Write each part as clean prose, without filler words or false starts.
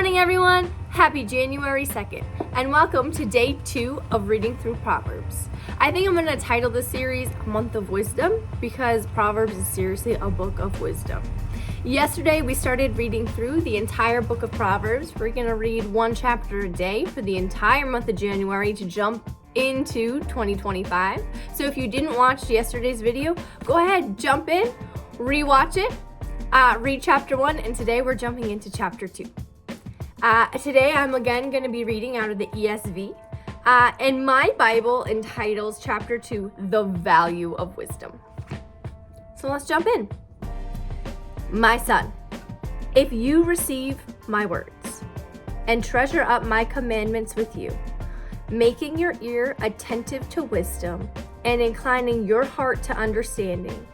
morning, everyone. Happy January 2nd, and welcome to day 2 of reading through Proverbs. I think I'm going to title this series Month of Wisdom because Proverbs is seriously a book of wisdom. Yesterday, we started reading through the entire book of Proverbs. We're going to read one chapter a day for the entire month of January to jump into 2025. So if you didn't watch yesterday's video, go ahead, jump in, rewatch it, read chapter 1, and today we're jumping into chapter 2. Today I'm again going to be reading out of the ESV, and my Bible entitles chapter 2, The Value of Wisdom. So let's jump in. My son, if you receive my words and treasure up my commandments with you, making your ear attentive to wisdom and inclining your heart to understanding.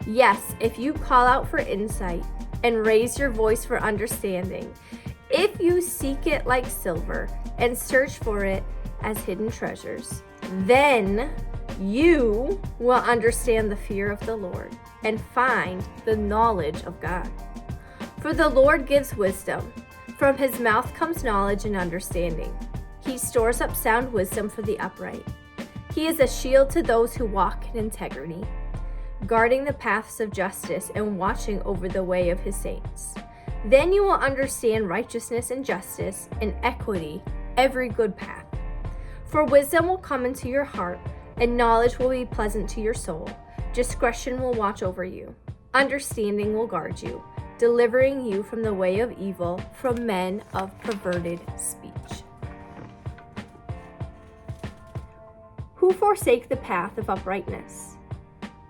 Yes, if you call out for insight and raise your voice for understanding, if you seek it like silver and search for it as hidden treasures, then you will understand the fear of the Lord and find the knowledge of God. For the Lord gives wisdom. From his mouth comes knowledge and understanding. He stores up sound wisdom for the upright. He is a shield to those who walk in integrity, guarding the paths of justice and watching over the way of his saints. Then you will understand righteousness and justice and equity, every good path. For wisdom will come into your heart, and knowledge will be pleasant to your soul. Discretion will watch over you. Understanding will guard you, delivering you from the way of evil, from men of perverted speech. Who forsake the path of uprightness,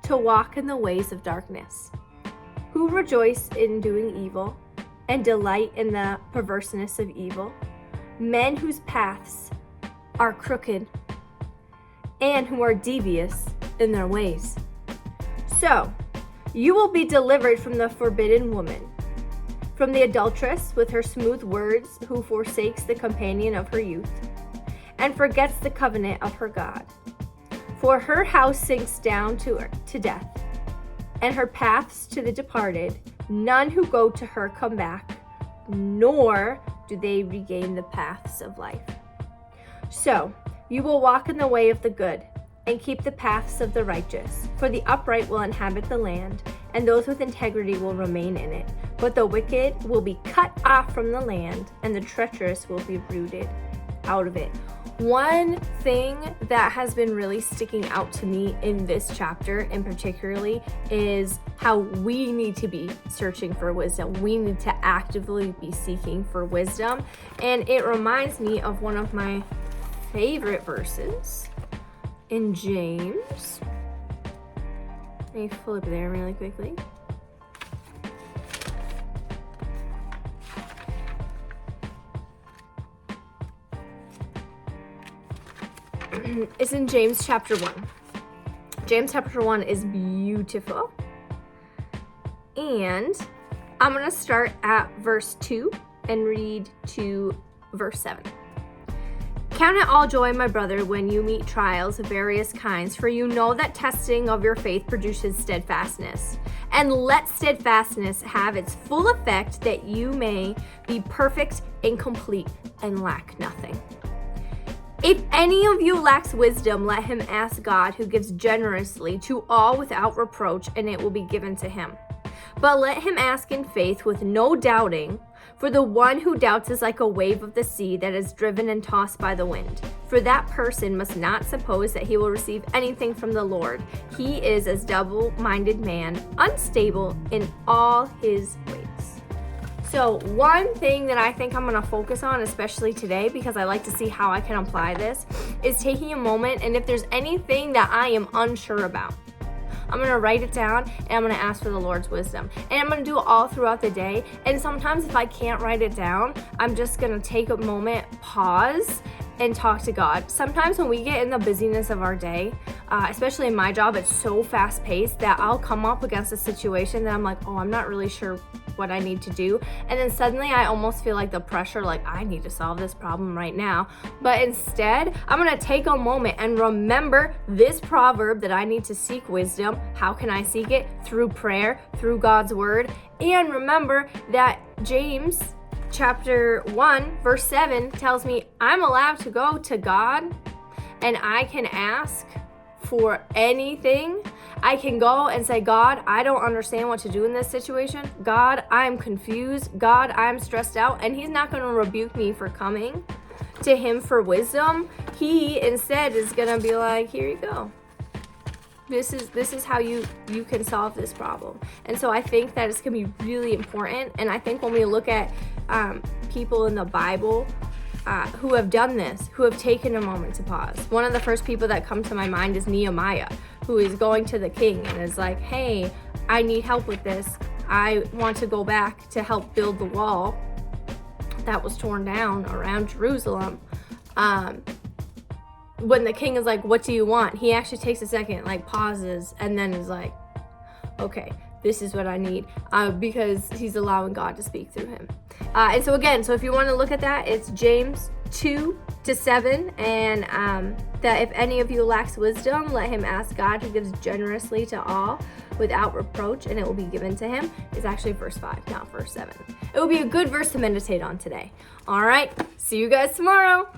to walk in the ways of darkness? Who rejoice in doing evil, and delight in the perverseness of evil? Men whose paths are crooked, and who are devious in their ways. So, you will be delivered from the forbidden woman, from the adulteress with her smooth words, who forsakes the companion of her youth, and forgets the covenant of her God. For her house sinks down to death, and her paths to the departed. None who go to her come back, nor do they regain the paths of life. So, you will walk in the way of the good, and keep the paths of the righteous. For the upright will inhabit the land, and those with integrity will remain in it. But the wicked will be cut off from the land, and the treacherous will be rooted out of it. One thing that has been really sticking out to me in this chapter in particularly is how we need to be searching for wisdom. We need to actively be seeking for wisdom. And it reminds me of one of my favorite verses in James. Let me flip there really quickly. It's in James chapter 1. James chapter 1 is beautiful. And I'm going to start at verse 2 and read to verse 7. Count it all joy, my brother, when you meet trials of various kinds, for you know that testing of your faith produces steadfastness. And let steadfastness have its full effect, that you may be perfect and complete and lack nothing. If any of you lacks wisdom, let him ask God, who gives generously to all without reproach, and it will be given to him. But let him ask in faith with no doubting, for the one who doubts is like a wave of the sea that is driven and tossed by the wind. For that person must not suppose that he will receive anything from the Lord. He is as double-minded man, unstable in all his ways. So one thing that I think I'm going to focus on, especially today, because I like to see how I can apply this, is taking a moment, and if there's anything that I am unsure about, I'm going to write it down, and I'm going to ask for the Lord's wisdom. And I'm going to do it all throughout the day. And sometimes if I can't write it down, I'm just going to take a moment, pause, and talk to God. Sometimes when we get in the busyness of our day, especially in my job, it's so fast-paced that I'll come up against a situation that I'm like, oh, I'm not really sure what I need to do. And then suddenly I almost feel like the pressure, like I need to solve this problem right now. But instead, I'm going to take a moment and remember this proverb that I need to seek wisdom. How can I seek it? Through prayer, through God's word. And remember that James chapter 1, verse 7 tells me I'm allowed to go to God and I can ask for anything. I can go and say, God, I don't understand what to do in this situation. God, I'm confused. God, I'm stressed out. And he's not going to rebuke me for coming to him for wisdom. He instead is going to be like, here you go. This is how you can solve this problem. And so I think that it's going to be really important. And I think when we look at people in the Bible who have done this, who have taken a moment to pause. One of the first people that come to my mind is Nehemiah, who is going to the king and is like, hey, I need help with this. I want to go back to help build the wall that was torn down around Jerusalem. When the king is like, what do you want? He actually takes a second, like pauses, and then is like, okay, this is what I need, because he's allowing God to speak through him. And so again, so if you want to look at that, it's James 2-7, and that if any of you lacks wisdom, let him ask God, who gives generously to all without reproach, and it will be given to him. It's actually verse 5, not verse 7. It will be a good verse to meditate on today. All right, see you guys tomorrow.